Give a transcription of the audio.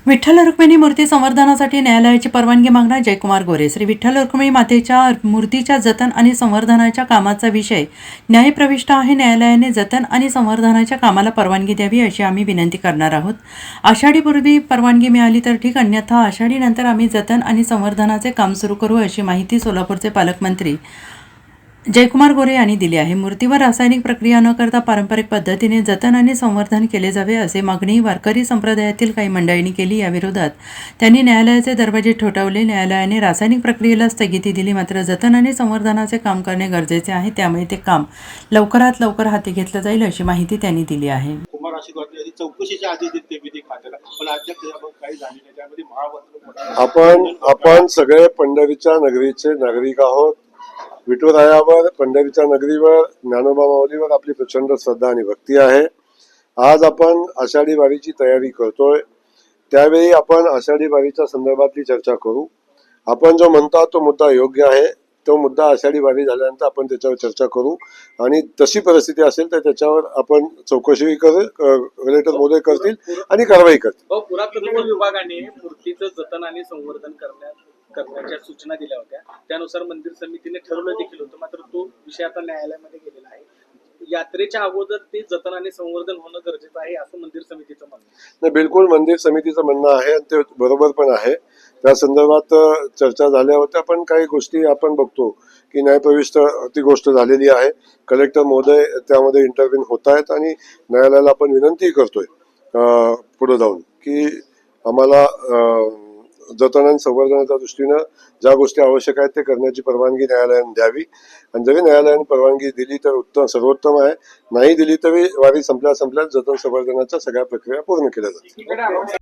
विठ्ठल रुक्मिणी मूर्ती संवर्धनासाठी न्यायालयाची परवानगी मागणार जयकुमार गोरे. श्री विठ्ठल रुक्मिणी मातेच्या मूर्तीच्या जतन आणि संवर्धनाच्या कामाचा विषय न्यायप्रविष्ट आहे. न्यायालयाने जतन आणि संवर्धनाच्या कामाला परवानगी द्यावी अशी आम्ही विनंती करणार आहोत. आषाढीपूर्वी परवानगी मिळाली तर ठीक, अन्यथा आषाढीनंतर आम्ही जतन आणि संवर्धनाचे काम सुरू करू अशी माहिती सोलापूरचे पालकमंत्री जयकुमार गोरे यांनी दिली आहे. मूर्तीवर रासायनिक प्रक्रिया न करता पारंपरिक पद्धतीने जतन आणि संवर्धन केले जावे असे मागणी वारकरी संप्रदायातील काही मंडळींनी केली. या विरोधात त्यांनी न्यायालयाचे दरवाजे ठोठावले. न्यायालयाने रासायनिक प्रक्रियेला स्थगिती दिली, मात्र जतन आणि संवर्धनाचे काम करणे गरजेचे आहे, त्यामुळे ते काम लवकरात लवकर हाती घेतलं जाईल अशी माहिती त्यांनी दिली आहे. चौकशीच्या आधी पण काही झाले त्यामध्ये आपण सगळे पंढरीच्या नगरीचे नागरिक आहोत. विठुरायावर, पंढरीच्या नगरीवर, ज्ञानोबा माऊलीवर आपली प्रचंड श्रद्धा आणि भक्ती आहे. आज आपण आषाढी वारीची तयारी करतोय, त्यावेळी आपण आषाढी वारीच्या संदर्भातली चर्चा करू. आपण जो म्हणता तो मुद्दा योग्य आहे. तो मुद्दा आषाढी वारी झाल्यानंतर आपण त्याच्यावर चर्चा करू आणि तशी परिस्थिती असेल तर त्याच्यावर आपण चौकशी कलेक्टर महोदय करतील आणि कारवाई करतील. पुरातत्व विभागाने मूर्तीचं जतन आणि संवर्धन करण्याच्या सूचना दिल्या होत्या. त्यानुसार मंदिर समितीने ठरवलं देखील होतं, मात्र तो विषय आता न्यायालयामध्ये गेलेला आहे. यात्रेच्या अगोदर ते जतन आणि संवर्धन होणं गरजेचं आहे असं मंदिर समितीचं म्हणणं नाही, बिलकुल मंदिर समितीचं म्हणणं आहे आणि ते बरोबर पण आहे. त्या संदर्भात चर्चा झाल्या होत्या, पण काही गोष्टी आपण बघतो की न्यायप्रविष्ट ती गोष्ट झालेली आहे. कलेक्टर महोदय त्यामध्ये इंटरव्ह्यू होत आहेत आणि न्यायालयाला आपण विनंती करतोय पुढे जाऊन की आम्हाला जतन आणि संवर्धनाच्या दृष्टीनं ज्या गोष्टी आवश्यक आहेत ते करण्याची परवानगी न्यायालयाने द्यावी. आणि जरी न्यायालयाने परवानगी दिली तर उत्तम, सर्वोत्तम आहे. नाही दिली तरी वारी संपल्या जतन संवर्धनाच्या सगळ्या प्रक्रिया पूर्ण केल्या जातील.